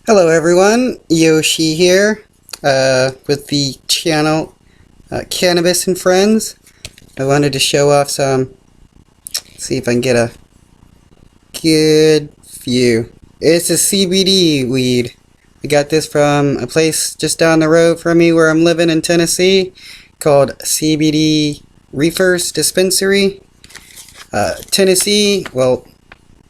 Hello everyone, Yoshi here with the channel Cannabis and Friends. I wanted to show off some, see if I can get a good view. It's a CBD weed. I got this from a place just down the road from me where I'm living in Tennessee called Cbd Dispensary. Tennessee, well,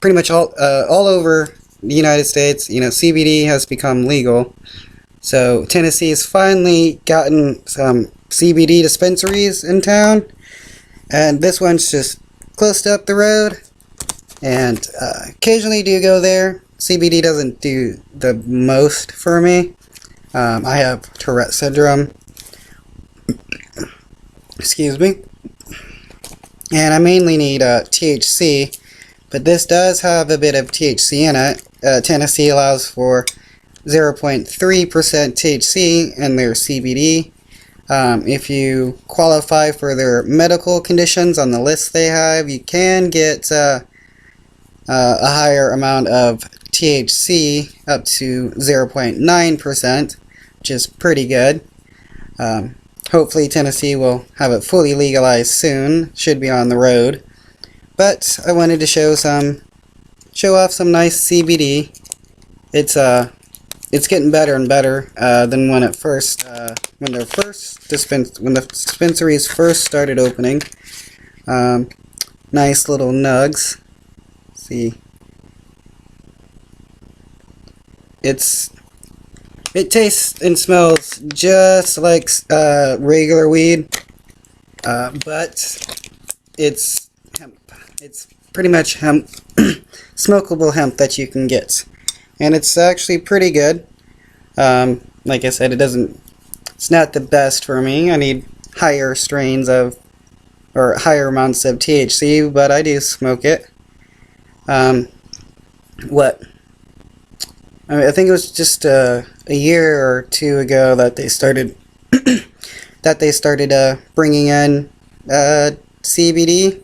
pretty much all over the United States, CBD has become legal. So Tennessee has finally gotten some CBD dispensaries in town, and this one's just close up the road. And occasionally do go there. CBD doesn't do the most for me. I have Tourette syndrome. Excuse me. And I mainly need THC. But this does have a bit of THC in it. Tennessee allows for 0.3% THC in their CBD. If you qualify for their medical conditions on the list they have, you can get a higher amount of THC, up to 0.9%, which is pretty good. Hopefully Tennessee will have it fully legalized soon. Should be on the road. But I wanted to show off some nice CBD. It's getting better and better than when the dispensaries first started opening. Nice little nugs. See, it tastes and smells just like regular weed, but it's hemp. It's pretty much hemp, smokable hemp that you can get, and it's actually pretty good. Like I said, it's not the best for me. I need higher strains or higher amounts of THC, but I do smoke it. I think it was just a year or two ago that they started bringing in CBD,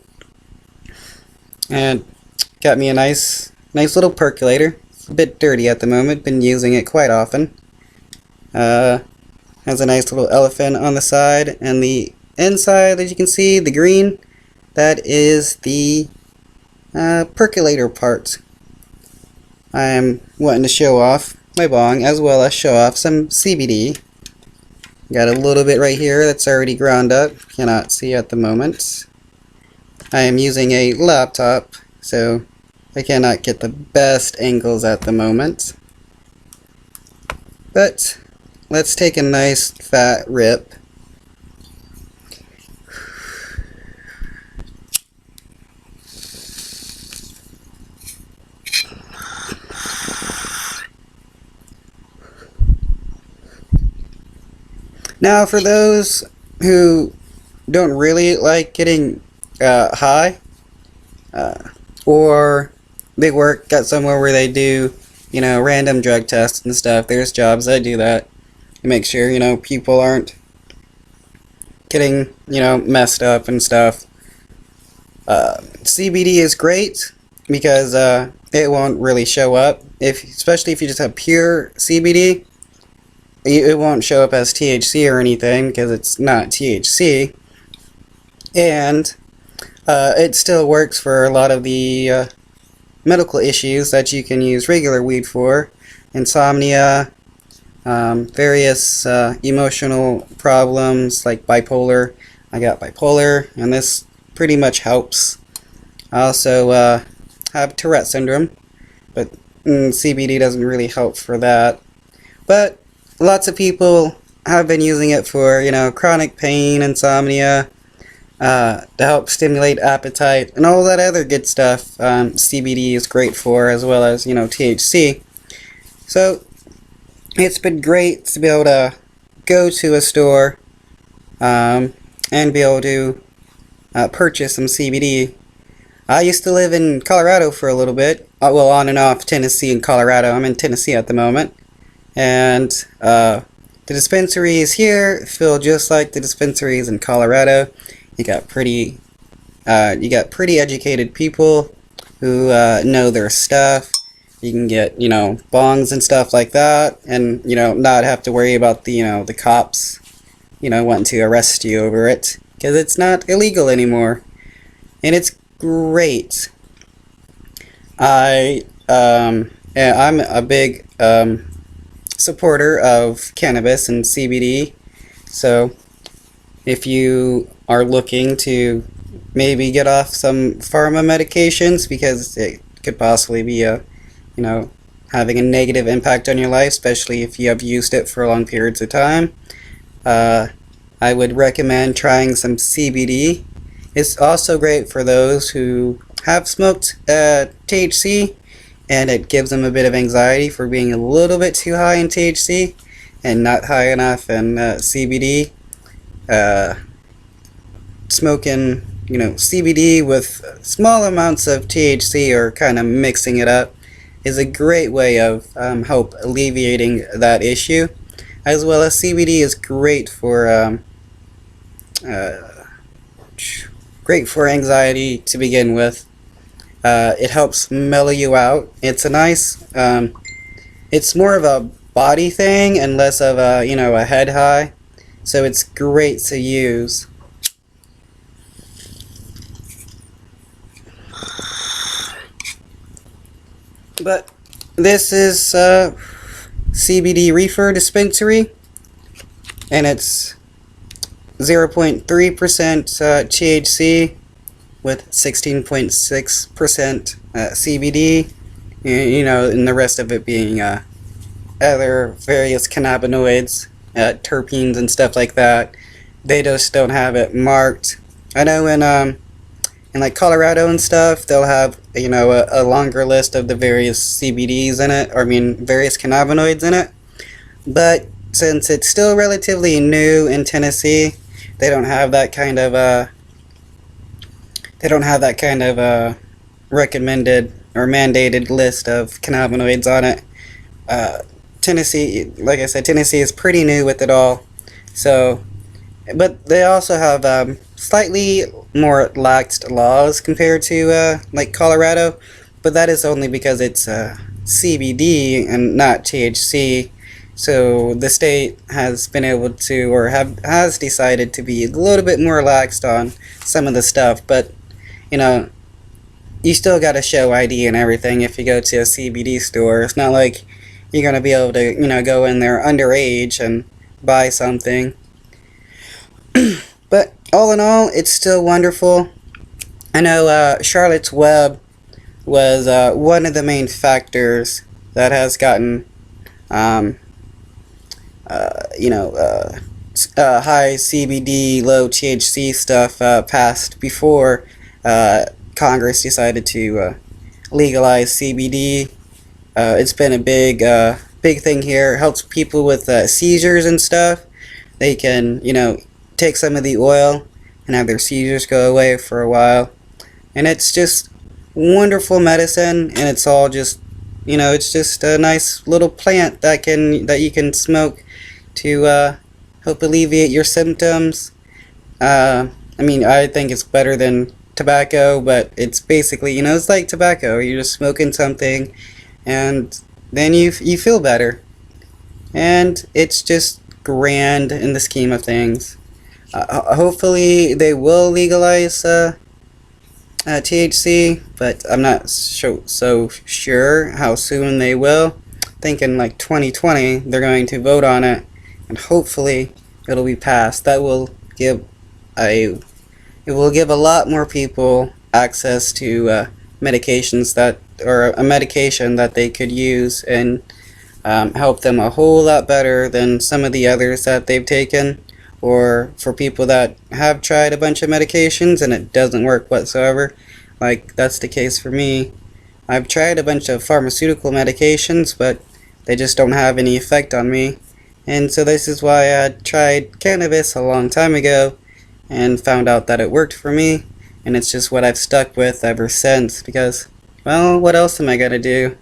and got me a nice little percolator. It's a bit dirty at the moment. Been using it quite often. Has a nice little elephant on the side, and the inside, as you can see, the green, that is the percolator part. I am wanting to show off my bong as well as show off some CBD. Got a little bit right here that's already ground up. Cannot see at the moment. I am using a laptop, so I cannot get the best angles at the moment. But let's take a nice fat rip. Now, for those who don't really like getting high, or they work at somewhere where they do, random drug tests and stuff, there's jobs that do that to make sure, people aren't getting, messed up and stuff. CBD is great because it won't really show up, especially if you just have pure CBD. It won't show up as THC or anything because it's not THC, and it still works for a lot of the medical issues that you can use regular weed for. Insomnia, various emotional problems like bipolar. I got bipolar, and this pretty much helps. I also have Tourette syndrome, but CBD doesn't really help for that. But lots of people have been using it for, chronic pain, insomnia, to help stimulate appetite, and all that other good stuff CBD is great for, as well as, THC. So, it's been great to be able to go to a store and be able to purchase some CBD. I used to live in Colorado for a little bit, well, on and off Tennessee and Colorado. I'm in Tennessee at the moment. And the dispensaries here feel just like the dispensaries in Colorado. You got pretty educated people who know their stuff. You can get, bongs and stuff like that, and, not have to worry about the cops, wanting to arrest you over it, because it's not illegal anymore. And it's great. I'm a big, supporter of cannabis and CBD, so if you are looking to maybe get off some pharma medications because it could possibly be having a negative impact on your life, especially if you have used it for long periods of time, I would recommend trying some CBD. It's also great for those who have smoked THC, and it gives them a bit of anxiety for being a little bit too high in THC and not high enough in CBD. Smoking, CBD with small amounts of THC, or kind of mixing it up, is a great way of help alleviating that issue. As well as CBD is great for anxiety to begin with. It helps mellow you out. It's a nice, it's more of a body thing and less of a head high. So it's great to use. But this is CBD Reefer Dispensary, and it's 0.3% THC with 16.6% CBD, and the rest of it being other various cannabinoids, terpenes and stuff like that. They just don't have it marked. I know in like Colorado and stuff, they'll have a longer list of the various CBDs in it, or various cannabinoids in it. But since it's still relatively new in Tennessee, they don't have that kind of recommended or mandated list of cannabinoids on it. Tennessee, like I said, Tennessee is pretty new with it all. So, but they also have slightly more laxed laws compared to like Colorado, but that is only because it's CBD and not THC. So the state has been able to, or has decided to be a little bit more laxed on some of the stuff, but you still got to show ID and everything if you go to a CBD store. It's not like you're going to be able to, go in there underage and buy something. But all in all, it's still wonderful. I know Charlotte's Web was one of the main factors that has gotten, high CBD, low THC stuff passed before Congress decided to legalize CBD. It's been a big thing here. It helps people with seizures and stuff. They can, take some of the oil and have their seizures go away for a while. And it's just wonderful medicine, and it's all just, it's just a nice little plant that you can smoke to help alleviate your symptoms. I think it's better than tobacco, but it's basically, it's like tobacco. You're just smoking something, and then you feel better. And it's just grand in the scheme of things. Hopefully they will legalize THC, but I'm not so sure how soon they will. Thinking like 2020 they're going to vote on it, and hopefully it'll be passed. That will give a lot more people access to medications or a medication that they could use, and help them a whole lot better than some of the others that they've taken. Or for people that have tried a bunch of medications and it doesn't work whatsoever, like that's the case for me. I've tried a bunch of pharmaceutical medications, but they just don't have any effect on me. And so this is why I tried cannabis a long time ago and found out that it worked for me, and it's just what I've stuck with ever since, because, well, what else am I gonna do?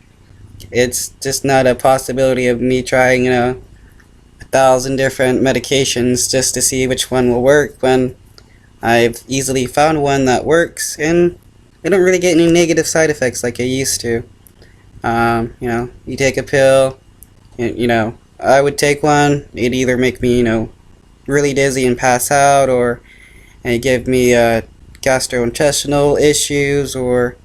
It's just not a possibility of me trying, 1,000 different medications just to see which one will work, when I've easily found one that works and I don't really get any negative side effects like I used to. You take a pill, and I would take one. It'd either make me, really dizzy and pass out, or and give me gastrointestinal issues, or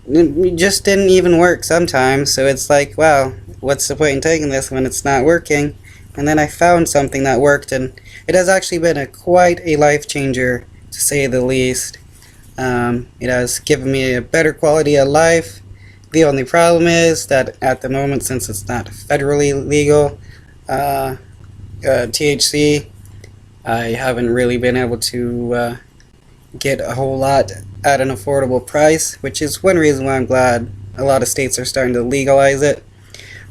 it just didn't even work sometimes. So it's like, wow, what's the point in taking this when it's not working? And then I found something that worked, and it has actually been quite a life changer, to say the least. It has given me a better quality of life. The only problem is that at the moment, since it's not federally legal, THC, I haven't really been able to get a whole lot at an affordable price, which is one reason why I'm glad a lot of states are starting to legalize it.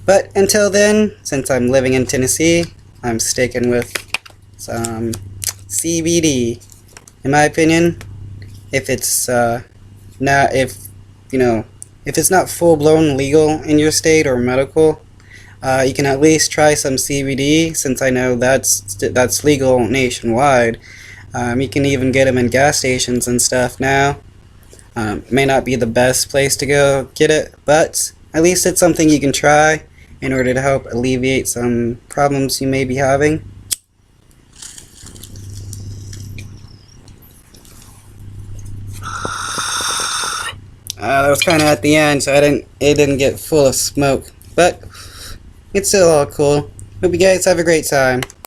But until then, since I'm living in Tennessee, I'm sticking with some CBD. In my opinion, if it's not if it's not full-blown legal in your state or medical, you can at least try some CBD, since I know that's legal nationwide. You can even get them in gas stations and stuff now. May not be the best place to go get it, but at least it's something you can try in order to help alleviate some problems you may be having. That was kind of at the end, so it didn't get full of smoke, but it's still all cool. Hope you guys have a great time.